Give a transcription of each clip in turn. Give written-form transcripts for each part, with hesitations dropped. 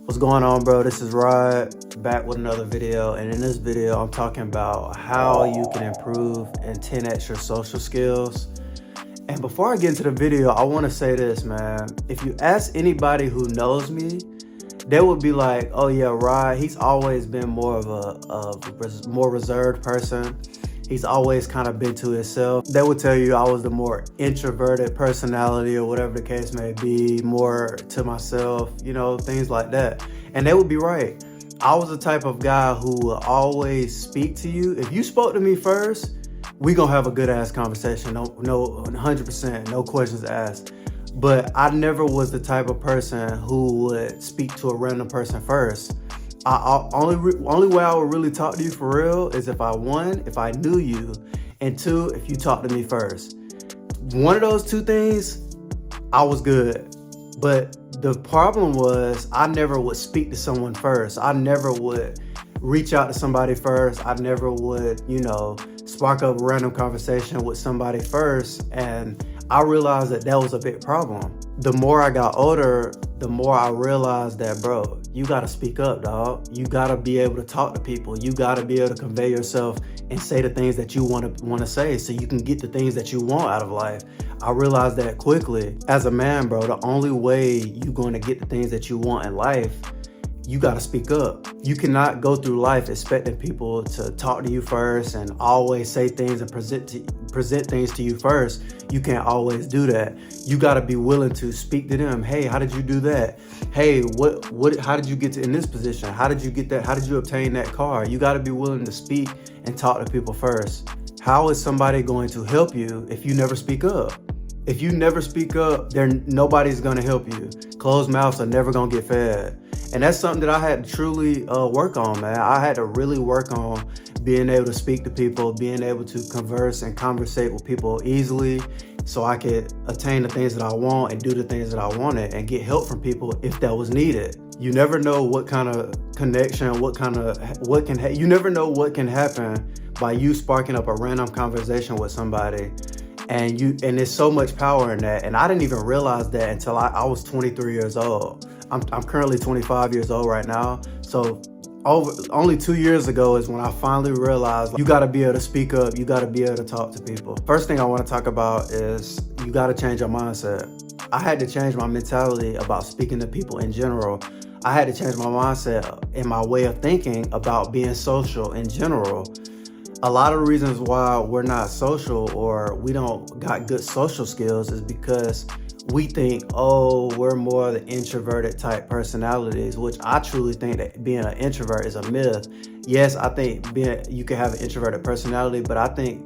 What's going on, bro? This is Rod, back with another video, and in this video I'm talking about how you can improve and 10x your social skills. And before I get into the video, I want to say this, man. If you ask anybody who knows me, they would be like, oh yeah, Rod, he's always been more of a more reserved person. He's always kind of been to himself. They would tell you I was the more introverted personality or whatever the case may be, more to myself, you know, things like that. And they would be right. I was the type of guy who will always speak to you. If you spoke to me first, we gonna have a good ass conversation. No, 100%, no questions asked. But I never was the type of person who would speak to a random person first. Only way I would really talk to you for real is if I knew you, and two, if you talked to me first. One of those two things, I was good. But the problem was I never would speak to someone first. I never would reach out to somebody first. I never would, spark up a random conversation with somebody first. And I realized that was a big problem. The more I got older, the more I realized that, bro, you gotta speak up, dog. You gotta be able to talk to people. You gotta be able to convey yourself and say the things that you wanna say so you can get the things that you want out of life. I realized that quickly. As a man, bro, the only way you're gonna get the things that you want in life, you gotta speak up. You cannot go through life expecting people to talk to you first and always say things and present things to you first. You can't always do that. You gotta be willing to speak to them. Hey, how did you do that? Hey, how did you get in this position? How did you get that? How did you obtain that car? You gotta be willing to speak and talk to people first. How is somebody going to help you if you never speak up? If you never speak up, nobody's gonna help you. Closed mouths are never gonna get fed. And that's something that I had to truly work on, man. I had to really work on being able to speak to people, being able to converse and conversate with people easily so I could attain the things that I want and do the things that I wanted and get help from people if that was needed. You never know what kind of connection, you never know what can happen by you sparking up a random conversation with somebody. And there's so much power in that. And I didn't even realize that until I was 23 years old. I'm currently 25 years old right now. So only 2 years ago is when I finally realized you gotta be able to speak up. You gotta be able to talk to people. First thing I wanna talk about is you gotta change your mindset. I had to change my mentality about speaking to people in general. I had to change my mindset and my way of thinking about being social in general. A lot of the reasons why we're not social or we don't got good social skills is because we think, oh, we're more the introverted type personalities, which I truly think that being an introvert is a myth. Yes, I think you can have an introverted personality, but I think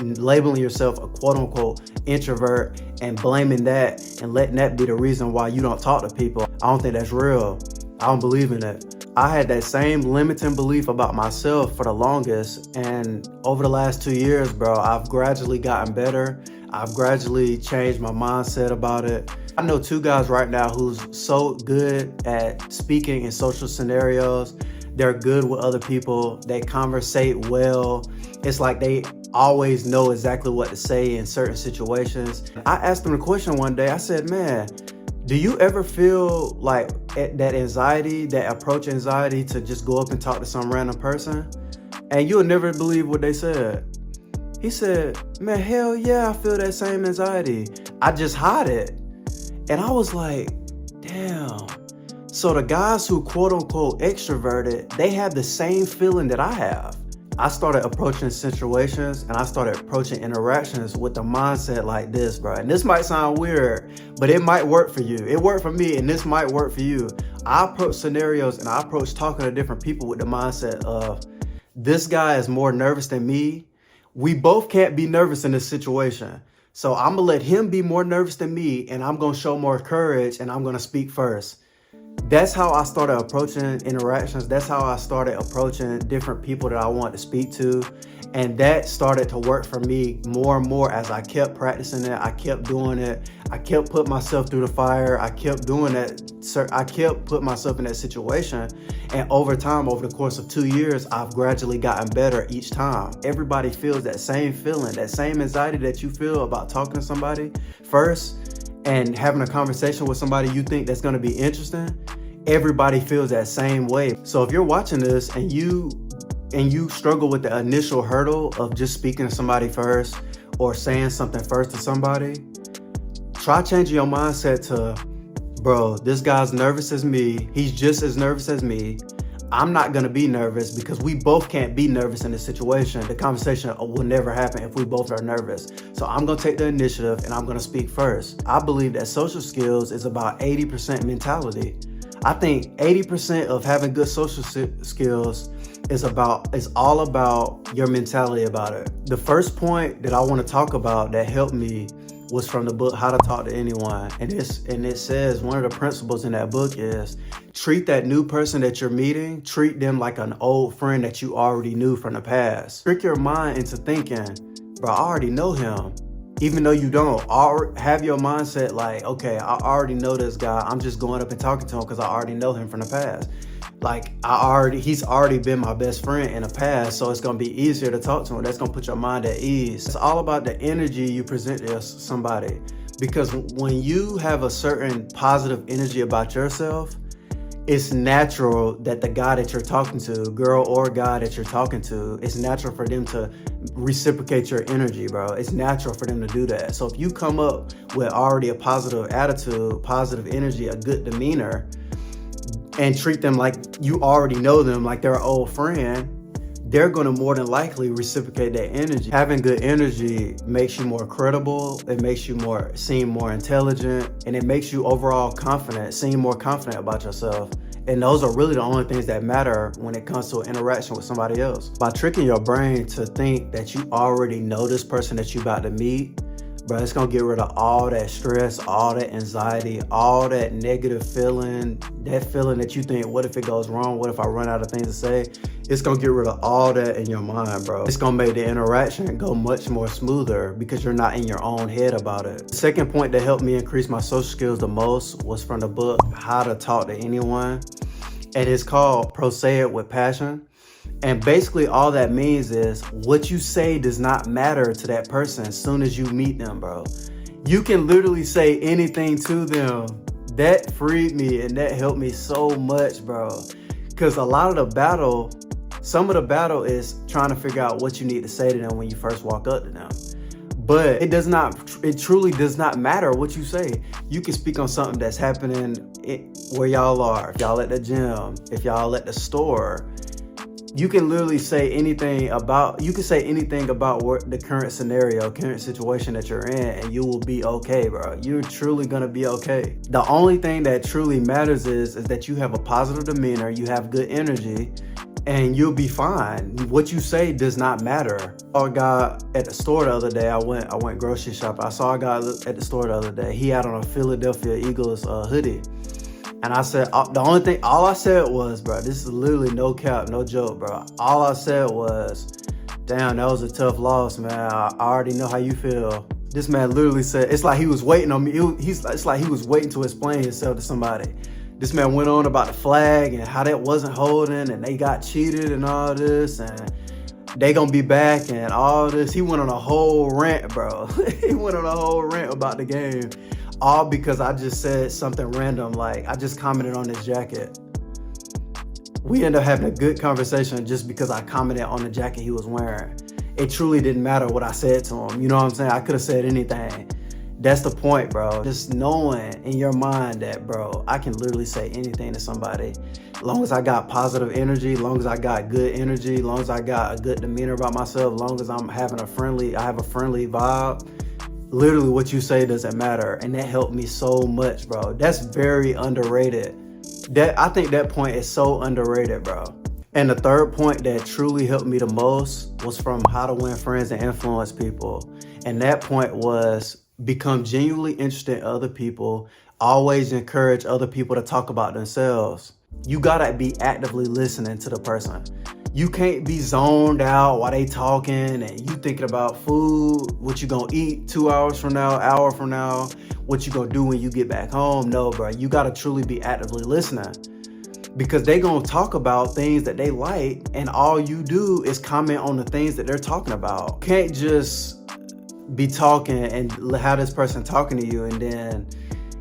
labeling yourself a quote unquote introvert and blaming that and letting that be the reason why you don't talk to people, I don't think that's real. I don't believe in it. I had that same limiting belief about myself for the longest, and over the last 2 years, bro, I've gradually gotten better. I've gradually changed my mindset about it. I know two guys right now who's so good at speaking in social scenarios. They're good with other people. They conversate well. It's like they always know exactly what to say in certain situations. I asked them a question one day. I said, man, do you ever feel like that anxiety, that approach anxiety to just go up and talk to some random person? And you'll never believe what they said. He said, man, hell yeah, I feel that same anxiety. I just hide it. And I was like, damn. So the guys who quote unquote extroverted, they have the same feeling that I have. I started approaching situations and I started approaching interactions with the mindset like this, bro. And this might sound weird, but it might work for you. It worked for me and this might work for you. I approach scenarios and I approach talking to different people with the mindset of, this guy is more nervous than me. We both can't be nervous in this situation. So I'm gonna let him be more nervous than me and I'm gonna show more courage and I'm gonna speak first. That's how I started approaching interactions. That's how I started approaching different people that I want to speak to. And that started to work for me more and more as I kept practicing it. I kept doing it. I kept putting myself through the fire. I kept doing that. I kept putting myself in that situation. And over time, over the course of 2 years, I've gradually gotten better each time. Everybody feels that same feeling, that same anxiety that you feel about talking to somebody first and having a conversation with somebody you think that's going to be interesting. everybody feels that same way. So if you're watching this and you struggle with the initial hurdle of just speaking to somebody first or saying something first to somebody, try changing your mindset to, bro, this guy's nervous as me. He's just as nervous as me. I'm not gonna be nervous because we both can't be nervous in this situation. The conversation will never happen if we both are nervous. So I'm gonna take the initiative and I'm gonna speak first. I believe that social skills is about 80% mentality. I think 80% of having good social skills is all about your mentality about it. The first point that I want to talk about that helped me was from the book How to Talk to Anyone. And it says one of the principles in that book is treat that new person that you're meeting, treat them like an old friend that you already knew from the past. Trick your mind into thinking, bro, I already know him. Even though you don't, have your mindset like, okay, I already know this guy. I'm just going up and talking to him because I already know him from the past. Like he's already been my best friend in the past, so it's gonna be easier to talk to him. That's gonna put your mind at ease. It's all about the energy you present to somebody, because when you have a certain positive energy about yourself, it's natural that the guy that you're talking to, girl or guy that you're talking to, it's natural for them to reciprocate your energy, bro. It's natural for them to do that. So if you come up with already a positive attitude, positive energy, a good demeanor, and treat them like you already know them, like they're an old friend, they're going to more than likely reciprocate that energy. Having good energy makes you more credible. It makes you seem more intelligent, and it makes you overall confident, seem more confident about yourself. And those are really the only things that matter when it comes to an interaction with somebody else. By tricking your brain to think that you already know this person that you're about to meet, bro, it's gonna get rid of all that stress, all that anxiety, all that negative feeling, that feeling that you think, what if it goes wrong? What if I run out of things to say? It's gonna get rid of all that in your mind, bro. It's gonna make the interaction go much more smoother because you're not in your own head about it. The second point that helped me increase my social skills the most was from the book How to Talk to Anyone. And it's called Say It with Passion. And basically all that means is what you say does not matter to that person as soon as you meet them, bro. You can literally say anything to them. That freed me and that helped me so much, bro. Because some of the battle is trying to figure out what you need to say to them when you first walk up to them. But it truly does not matter what you say. You can speak on something that's happening where y'all are. If y'all at the gym, if y'all at the store, you can literally say anything about the current scenario, current situation that you're in, and you will be okay, bro. You're truly gonna be okay. The only thing that truly matters is that you have a positive demeanor, you have good energy, and you'll be fine. What you say does not matter. I saw a guy at the store the other day. I went grocery shopping. I saw a guy at the store the other day. He had on a Philadelphia Eagles hoodie. And I said, all I said was, bro, this is literally no cap, no joke, bro. All I said was, damn, that was a tough loss, man. I already know how you feel. This man literally said, it's like he was waiting on me. It's like he was waiting to explain himself to somebody. This man went on about the flag and how that wasn't holding and they got cheated and all this and they gonna be back and all this. He went on a whole rant, bro. He went on a whole rant about the game. All because I just said something random, like I just commented on his jacket. We ended up having a good conversation just because I commented on the jacket he was wearing. It truly didn't matter what I said to him. You know what I'm saying? I could have said anything. That's the point, bro. Just knowing in your mind that, bro, I can literally say anything to somebody. As long as I got positive energy, as long as I got good energy, as long as I got a good demeanor about myself, as long as I have a friendly vibe. Literally what you say doesn't matter. And that helped me so much, bro. That's very underrated. I think that point is so underrated, bro. And the third point that truly helped me the most was from How to Win Friends and Influence People. And that point was become genuinely interested in other people. Always encourage other people to talk about themselves. You gotta be actively listening to the person. You can't be zoned out while they talking and you thinking about food, what you gonna eat 2 hours from now, hour from now, what you gonna do when you get back home. No, bro, you gotta truly be actively listening because they gonna talk about things that they like and all you do is comment on the things that they're talking about. You can't just be talking and have this person talking to you and then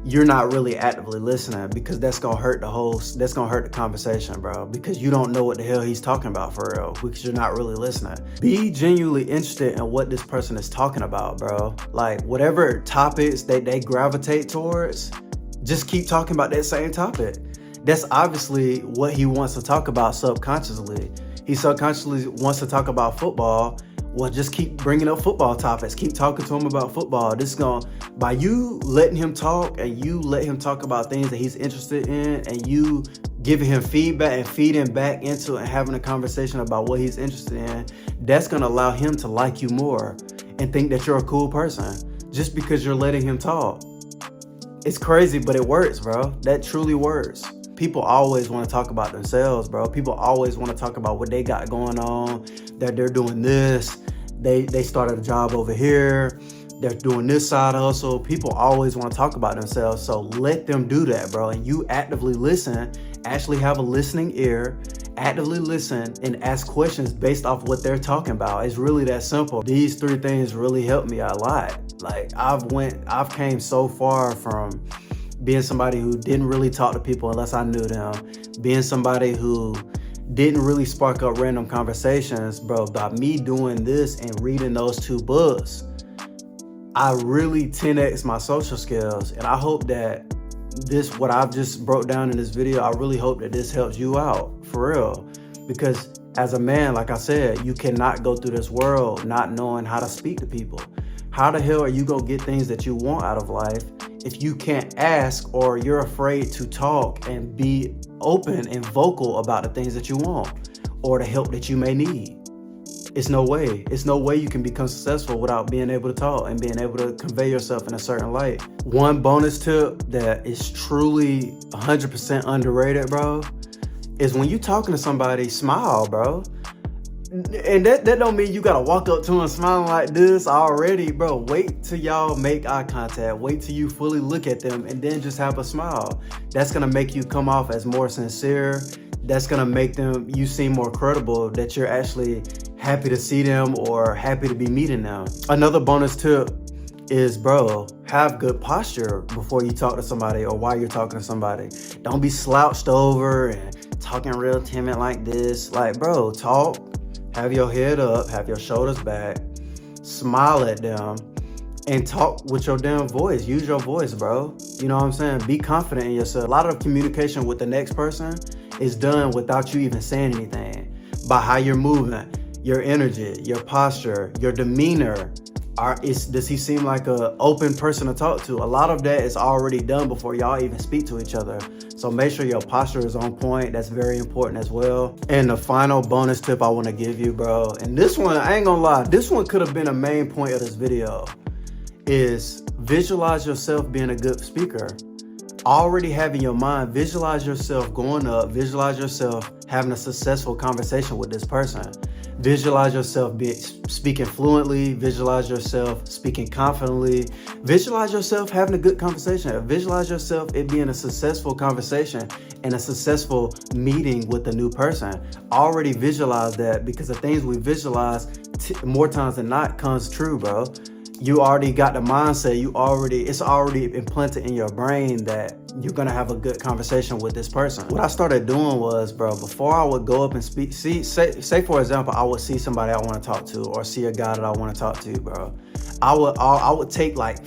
you're not really actively listening, because that's gonna hurt the conversation, bro, because you don't know what the hell he's talking about for real, because you're not really listening. Be genuinely interested in what this person is talking about, bro. Like, whatever topics that they gravitate towards, just keep talking about that same topic. That's obviously what he wants to talk about subconsciously. He subconsciously wants to talk about football. Well, just keep bringing up football topics. Keep talking to him about football. This is gonna, by you letting him talk and you let him talk about things that he's interested in, and you giving him feedback and feeding back into and having a conversation about what he's interested in, that's gonna allow him to like you more and think that you're a cool person just because you're letting him talk. It's crazy, but it works, bro. That truly works. People always want to talk about themselves, bro. People always want to talk about what they got going on, that they're doing this, they started a job over here, they're doing this side hustle. People always want to talk about themselves, so let them do that, bro. And you actively listen, actually have a listening ear, actively listen and ask questions based off what they're talking about. It's really that simple. These 3 things really helped me a lot. Like, I've came so far from being somebody who didn't really talk to people unless I knew them, being somebody who didn't really spark up random conversations, bro. By me doing this and reading those 2 books, I really 10x my social skills. And I hope that this, what I've just broke down in this video, I really hope that this helps you out for real. Because as a man, like I said, you cannot go through this world not knowing how to speak to people. How the hell are you gonna get things that you want out of life if you can't ask, or you're afraid to talk and be open and vocal about the things that you want or the help that you may need? It's no way. It's no way you can become successful without being able to talk and being able to convey yourself in a certain light. One bonus tip that is truly 100% underrated, bro, is when you talking to somebody, smile, bro. And that don't mean you gotta walk up to him smiling like this already, bro. Wait till y'all make eye contact. Wait till you fully look at them and then just have a smile. That's gonna make you come off as more sincere. That's gonna make you seem more credible, that you're actually happy to see them or happy to be meeting them. Another bonus tip is, bro, have good posture before you talk to somebody or while you're talking to somebody. Don't be slouched over and talking real timid like this. Like, bro, talk. Have your head up, have your shoulders back, smile at them, and talk with your damn voice. Use your voice, bro. You know what I'm saying? Be confident in yourself. A lot of communication with the next person is done without you even saying anything. By how you're moving, your energy, your posture, your demeanor. Does he seem like an open person to talk to? A lot of that is already done before y'all even speak to each other. So make sure your posture is on point. That's very important as well. And the final bonus tip I want to give you, bro, and this one, I ain't gonna lie, this one could have been a main point of this video, is visualize yourself being a good speaker. Already have in your mind, visualize yourself going up, visualize yourself having a successful conversation with this person. Visualize yourself speaking fluently, visualize yourself speaking confidently, visualize yourself having a good conversation, visualize yourself it being a successful conversation and a successful meeting with a new person. Already visualize that, because the things we visualize more times than not comes true, bro. You already got the mindset, it's already implanted in your brain that you're gonna have a good conversation with this person. What I started doing was, bro, before I would go up and speak, say for example, I would see somebody I wanna talk to or see a guy that I wanna talk to, bro. I would take like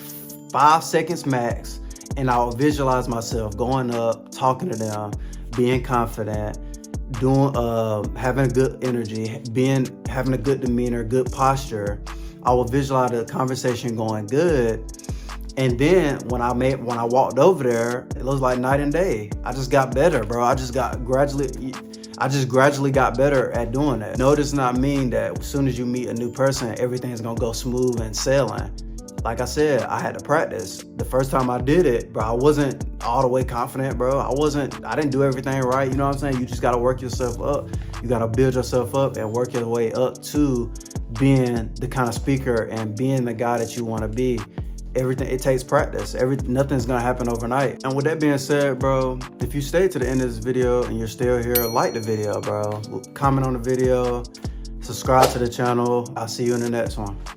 5 seconds max, and I would visualize myself going up, talking to them, being confident, having a good energy, having a good demeanor, good posture. I would visualize the conversation going good. And then when I walked over there, it was like night and day. I just got better, bro. I just gradually got better at doing that. No, it does not mean that as soon as you meet a new person, everything's gonna go smooth and sailing. Like I said, I had to practice. The first time I did it, bro, I wasn't all the way confident, bro. I didn't do everything right. You know what I'm saying? You just gotta work yourself up. You gotta build yourself up and work your way up to being the kind of speaker and being the guy that you wanna be. Everything, it takes practice. Nothing's gonna happen overnight. And with that being said, bro, if you stayed to the end of this video and you're still here, like the video, bro. Comment on the video, subscribe to the channel. I'll see you in the next one.